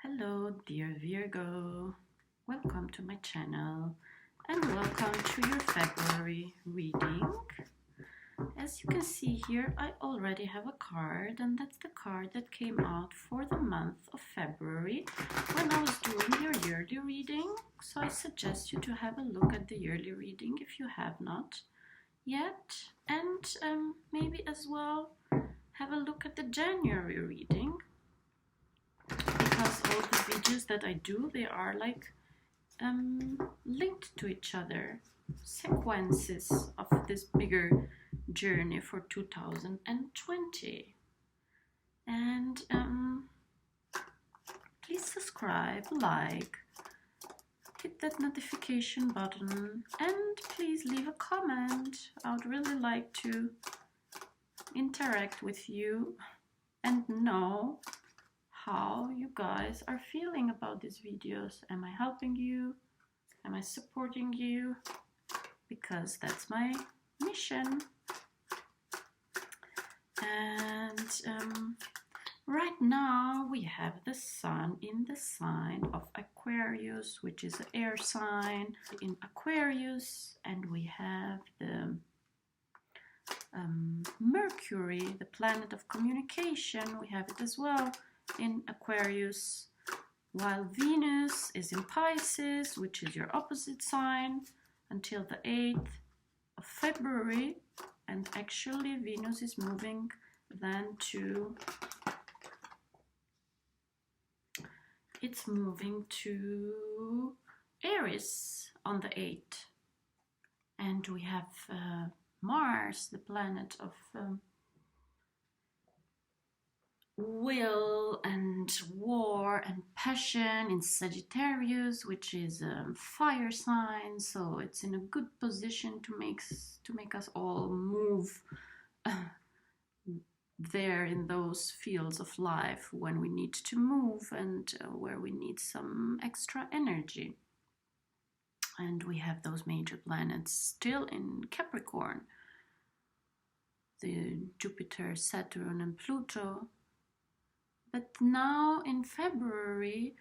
Hello dear Virgo, welcome to my channel and welcome to your February reading. As you can see here, I already have a card, and that's the card that came out for the month of February when I was doing your yearly reading. So I suggest you to have a look at the yearly reading if you have not yet, and maybe as well have a look at the January reading, because all the videos that I do, they are like linked to each other, sequences of this bigger journey for 2020. And please subscribe, like, hit that notification button, and please leave a comment. I would really like to interact with you and know how you guys are feeling about these videos. Am I helping you? Am I supporting you? Because that's my mission. And right now we have the sun in the sign of Aquarius, which is an air sign in Aquarius, and we have the Mercury, the planet of communication. We have it as well in Aquarius, while Venus is in Pisces, which is your opposite sign, until the 8th of February. And actually Venus is moving then to, it's moving to Aries on the 8th. And we have Mars, the planet of will and war and passion, in Sagittarius, which is a fire sign. So it's in a good position to make us all move there in those fields of life when we need to move, and where we need some extra energy. And we have those major planets still in Capricorn, the Jupiter, Saturn and Pluto. But now in February,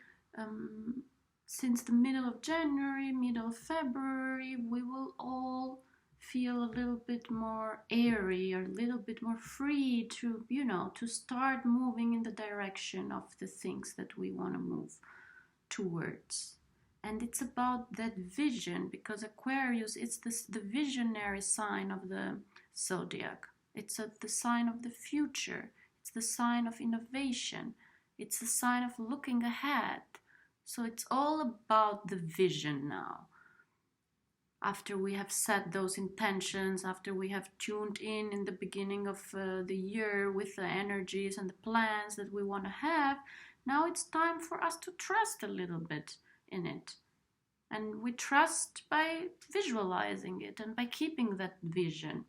since the middle of January, middle of February, we will all feel a little bit more airy, or a little bit more free to, to start moving in the direction of the things that we want to move towards. And it's about that vision, because Aquarius, it's the visionary sign of the zodiac. It's the sign of the future. It's the sign of innovation. It's the sign of looking ahead. So it's all about the vision now. After we have set those intentions, after we have tuned in the beginning of the year with the energies and the plans that we want to have, now it's time for us to trust a little bit in it. And we trust by visualizing it and by keeping that vision.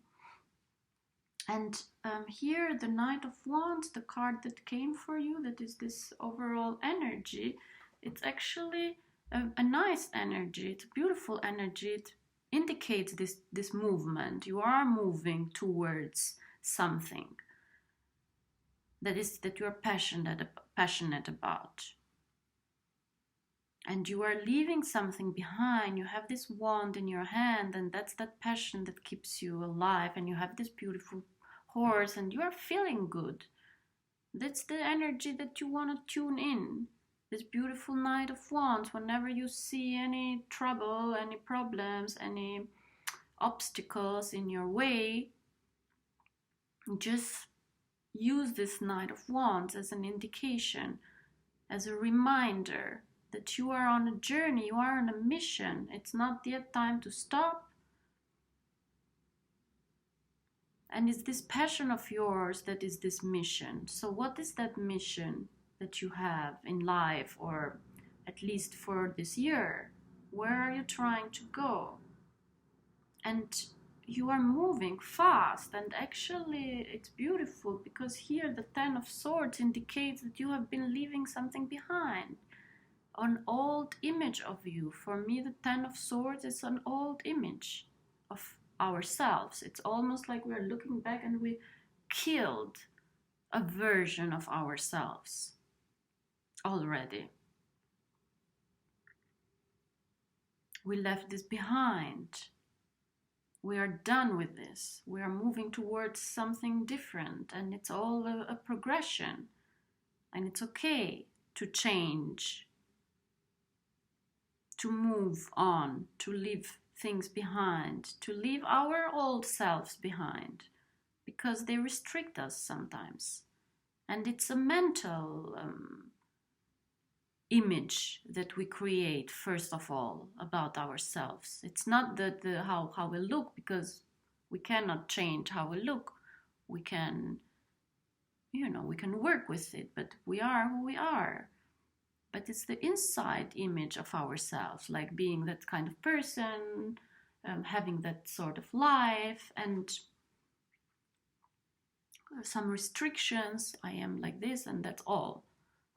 And here, the Knight of Wands, the card that came for you, that is this overall energy, it's actually a nice energy. It's a beautiful energy. It indicates this movement. You are moving towards something that you are passionate about. And you are leaving something behind. You have this wand in your hand, and that's that passion that keeps you alive. And you have this beautiful horse, and you are feeling good. That's the energy that you want to tune in. This beautiful Knight of Wands. Whenever you see any trouble, any problems, any obstacles in your way, just use this Knight of Wands as an indication, as a reminder that you are on a journey, you are on a mission. It's not yet time to stop. And it's this passion of yours that is this mission. So what is that mission that you have in life, or at least for this year? Where are you trying to go? And you are moving fast, and actually it's beautiful, because here the Ten of Swords indicates that you have been leaving something behind. An old image of you. For me, the Ten of Swords is an old image of ourselves. It's almost like we're looking back and we killed a version of ourselves already. We left this behind. We are done with this. We are moving towards something different, and it's all a progression. And it's okay to change, to move on, to leave things behind, to leave our old selves behind, because they restrict us sometimes. And it's a mental image that we create, first of all, about ourselves. It's not how we look, because we cannot change how we look. We can, we can work with it, but we are who we are. But it's the inside image of ourselves, like being that kind of person, having that sort of life, and some restrictions. I am like this, and that's all.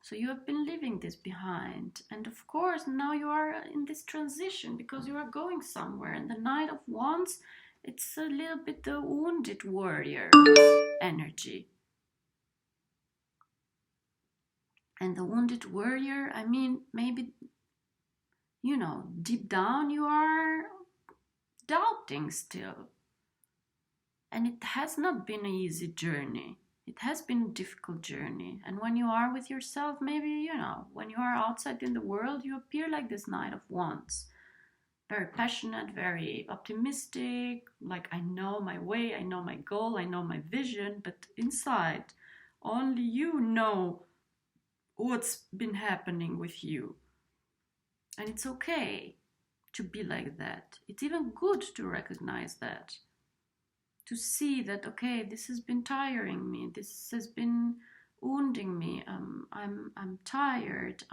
So you have been leaving this behind. And of course, now you are in this transition because you are going somewhere. And the Knight of Wands, it's a little bit the wounded warrior energy. And the wounded warrior, I mean, maybe, deep down you are doubting still. And it has not been an easy journey. It has been a difficult journey. And when you are with yourself, maybe, when you are outside in the world, you appear like this Knight of Wands. Very passionate, very optimistic, like I know my way, I know my goal, I know my vision, but inside, only you know what's been happening with you. And it's okay to be like that. It's even good to recognize that. To see that, okay, this has been tiring me, this has been wounding me, I'm tired,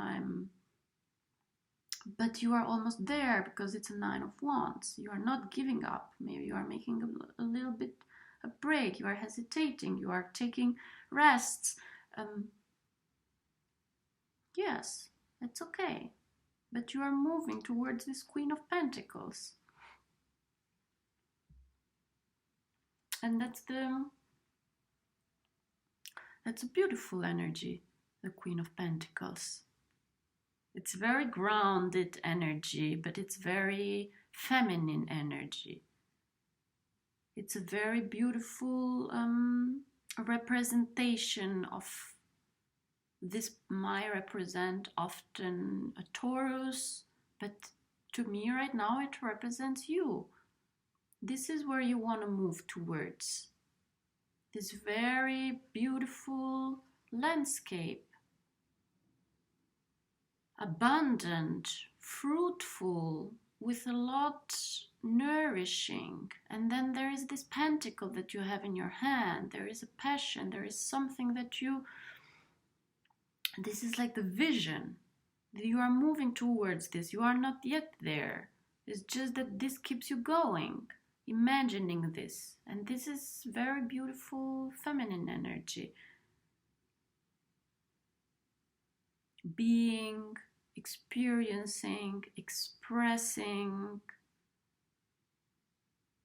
but you are almost there because it's a Nine of Wands. You are not giving up. Maybe you are making a little bit a break, you are hesitating, you are taking rests. Yes, it's okay, but you are moving towards this Queen of Pentacles. And that's a beautiful energy, the Queen of Pentacles. It's very grounded energy, but it's very feminine energy. It's a very beautiful representation of this. Might represent often a Taurus, but to me right now it represents you. This is where you want to move towards. This very beautiful landscape. Abundant, fruitful, with a lot nourishing. And then there is this pentacle that you have in your hand. There is a passion. There is something that this is like the vision. You are moving towards this. You are not yet there. It's just that this keeps you going, imagining this. And this is very beautiful feminine energy. Being, experiencing, expressing.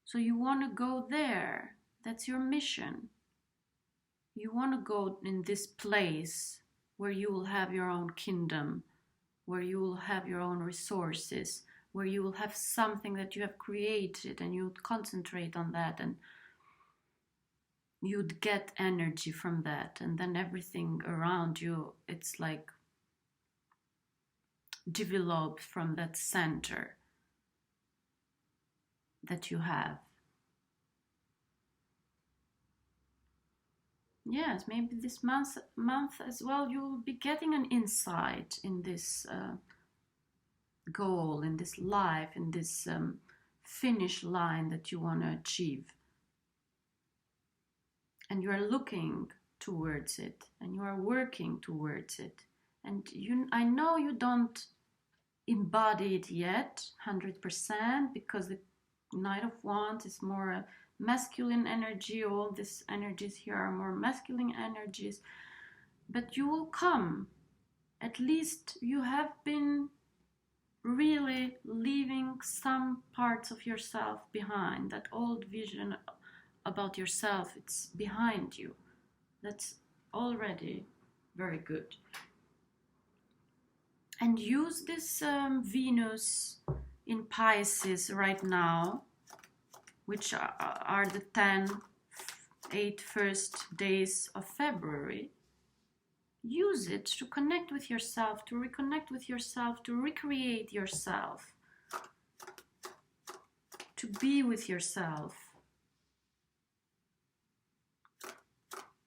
So you want to go there. That's your mission. You want to go in this place where you will have your own kingdom, where you will have your own resources, where you will have something that you have created, and you would concentrate on that, and you'd get energy from that, and then everything around you, it's like developed from that center that you have. Yes, maybe this month as well, you will be getting an insight in this goal, in this life, in this finish line that you want to achieve. And you are looking towards it, and you are working towards it. And I know you don't embody it yet 100%, because the Knight of Wands is more a masculine energy. All these energies here are more masculine energies, but you will come. At least you have been really leaving some parts of yourself behind. That old vision about yourself, it's behind you. That's already very good. And use this Venus in Pisces right now, which are the 8 first days of February, use it to connect with yourself, to reconnect with yourself, to recreate yourself, to be with yourself,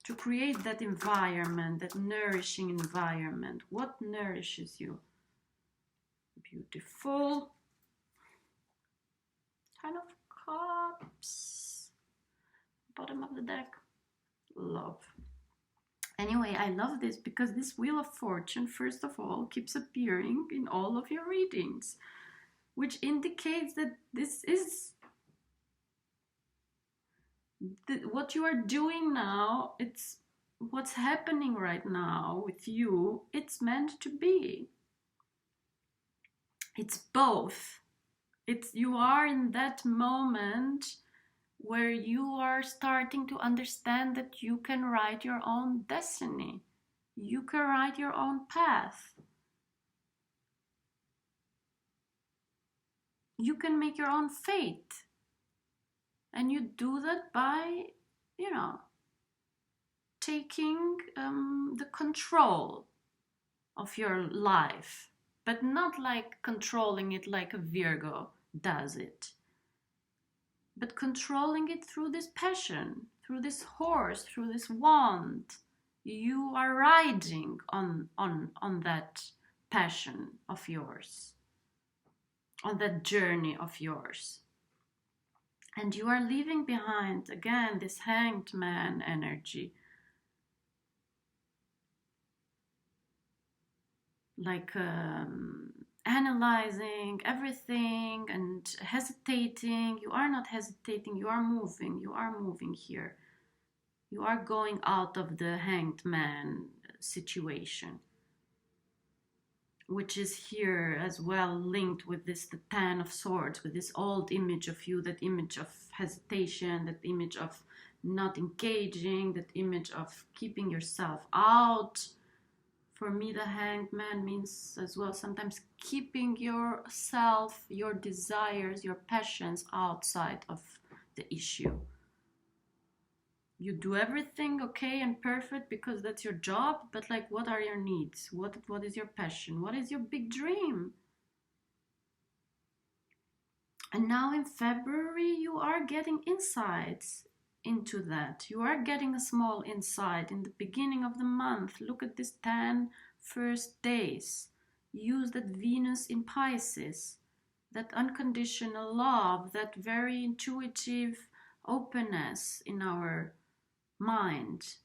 to create that environment, that nourishing environment. What nourishes you? Beautiful. Ten of Cups. Bottom of the deck. Love. Anyway, I love this because this Wheel of Fortune, first of all, keeps appearing in all of your readings, which indicates that this is what you are doing now. It's what's happening right now with you. It's meant to be. It's both. You are in that moment where you are starting to understand that you can write your own destiny. You can write your own path. You can make your own fate. And you do that by, taking the control of your life. But not like controlling it like a Virgo does it. But controlling it through this passion, through this horse, through this wand. You are riding on that passion of yours, on that journey of yours. And you are leaving behind, again, this hanged man energy. Like analyzing everything and hesitating. You are not hesitating, you are moving. You are moving here. You are going out of the hanged man situation, which is here as well linked with this, the Ten of Swords, with this old image of you, that image of hesitation, that image of not engaging, that image of keeping yourself out. For me, the hanged man means as well sometimes keeping yourself, your desires, your passions outside of the issue. You do everything okay and perfect because that's your job, but like, what are your needs? What is your passion? What is your big dream? And now in February, you are getting insights into that. You are getting a small insight in the beginning of the month. Look at this 10 first days. Use that Venus in Pisces, that unconditional love, that very intuitive openness in our mind,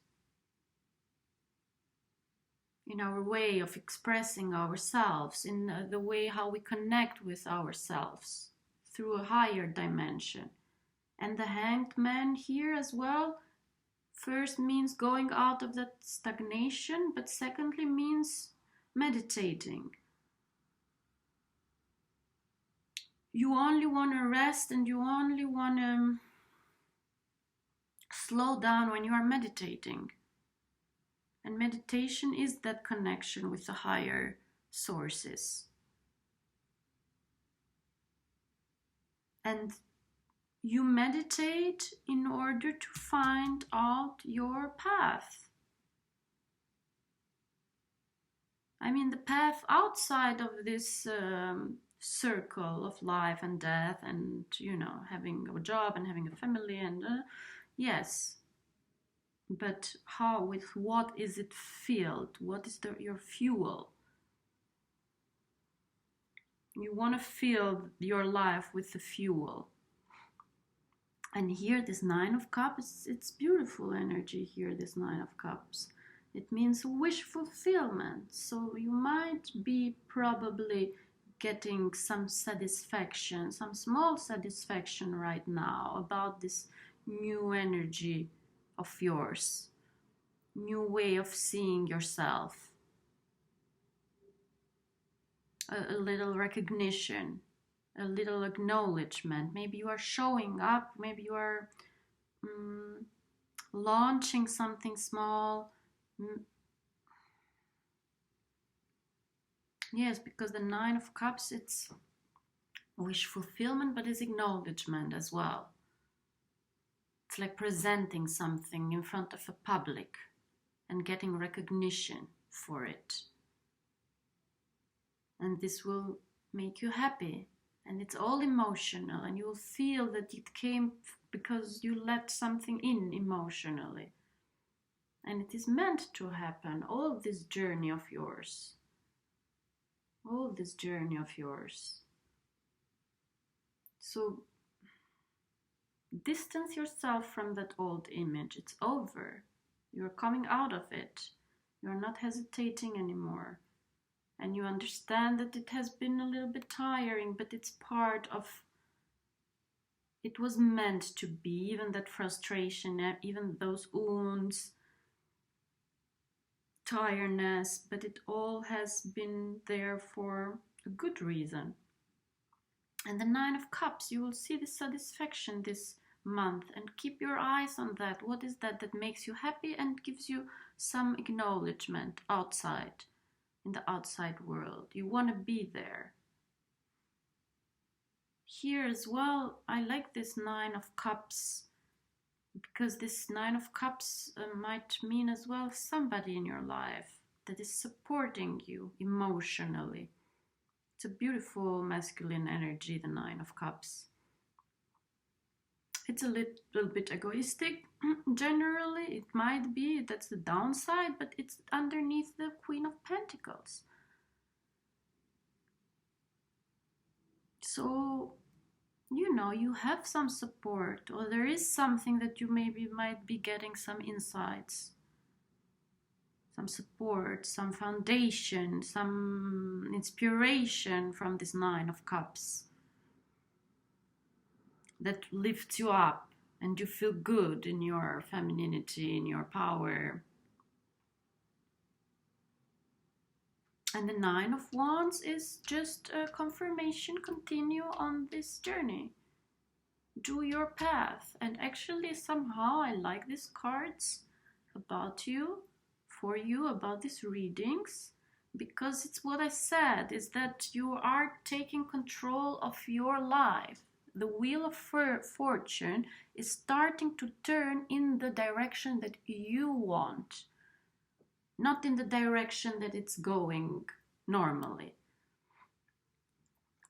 in our way of expressing ourselves, in the way how we connect with ourselves through a higher dimension. And the hanged man here as well, first means going out of that stagnation, but secondly means meditating. You only want to rest and you only want to slow down when you are meditating. And meditation is that connection with the higher sources. And you meditate in order to find out your path. I mean, the path outside of this circle of life and death and, having a job and having a family and, yes. But how, with what is it filled? What is your fuel? You want to fill your life with the fuel. And here, this Nine of Cups, it's beautiful energy here, this Nine of Cups. It means wish fulfillment. So you might be probably getting some satisfaction, some small satisfaction right now about this new energy of yours, new way of seeing yourself. A little recognition, a little acknowledgement. Maybe you are showing up, maybe you are launching something small. Yes, because the Nine of Cups, it's wish fulfillment, but it's acknowledgement as well. It's like presenting something in front of a public and getting recognition for it. And this will make you happy. And it's all emotional, and you will feel that it came because you let something in emotionally. And it is meant to happen, all this journey of yours. All this journey of yours. So distance yourself from that old image. It's over. You're coming out of it. You're not hesitating anymore. And you understand that it has been a little bit tiring, but it's part of, it was meant to be, even that frustration, even those wounds, tiredness, but it all has been there for a good reason. And the Nine of Cups, you will see the satisfaction this month, and keep your eyes on that. What is that that makes you happy and gives you some acknowledgement outside, in the outside world? You want to be there. Here as well, I like this Nine of Cups, because this Nine of Cups might mean as well somebody in your life that is supporting you emotionally. It's a beautiful masculine energy, the Nine of Cups. It's a little bit egoistic, generally. It might be, that's the downside, but it's underneath the Queen of Pentacles. So, you know, you have some support, or there is something that you maybe might be getting some insights, some support, some foundation, some inspiration from this Nine of Cups that lifts you up and you feel good in your femininity, in your power. And the Nine of Wands is just a confirmation. Continue on this journey. Do your path. And actually somehow I like these cards about you, for you, about these readings, because it's what I said, is that you are taking control of your life. The wheel of fortune is starting to turn in the direction that you want, not in the direction that it's going normally.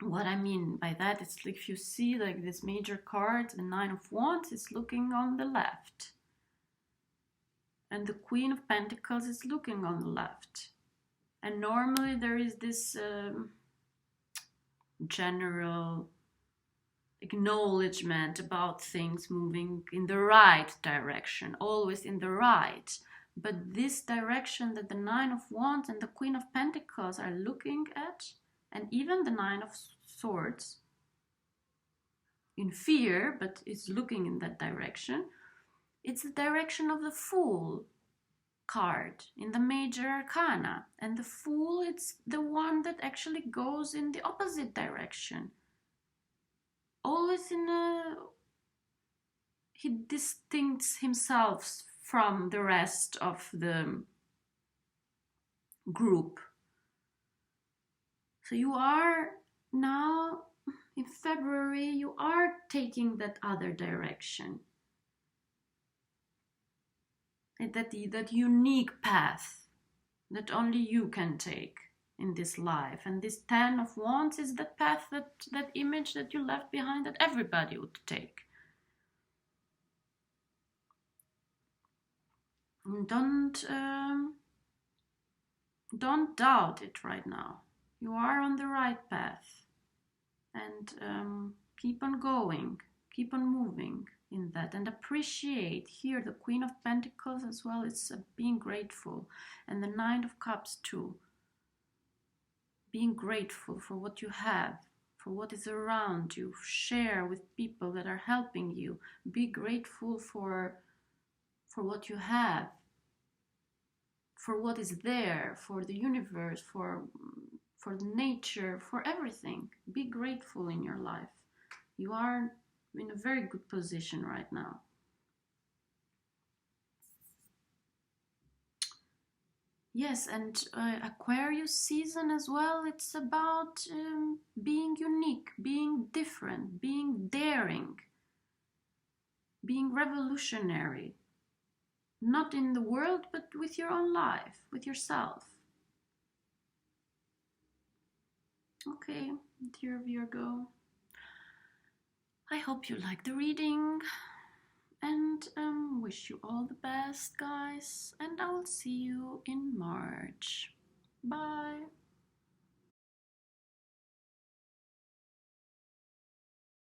What I mean by that is, if you see like this major card, the Nine of Wands is looking on the left, and the Queen of Pentacles is looking on the left. And normally there is this general acknowledgement about things moving in the right direction, always in the right. But this direction that the Nine of Wands and the Queen of Pentacles are looking at, and even the Nine of Swords, in fear, but it's looking in that direction, it's the direction of the Fool card in the major arcana. And the Fool, it's the one that actually goes in the opposite direction. Always he distincts himself from the rest of the group. So you are now, in February, you are taking that other direction. And that unique path that only you can take in this life. And this Ten of Wands is that path, that image that you left behind, that everybody would take. And don't doubt it right now. You are on the right path. And keep on going, keep on moving in that, and appreciate here the Queen of Pentacles as well. It's being grateful, and the Nine of Cups too. Being grateful for what you have, for what is around you. Share with people that are helping you. Be grateful for what you have, for what is there, for the universe, for nature, for everything. Be grateful in your life. You are in a very good position right now. Yes, and Aquarius season as well, it's about being unique, being different, being daring, being revolutionary. Not in the world, but with your own life, with yourself. Okay, dear Virgo, I hope you like the reading and wish you all the best, guys. And I will see you in March. Bye.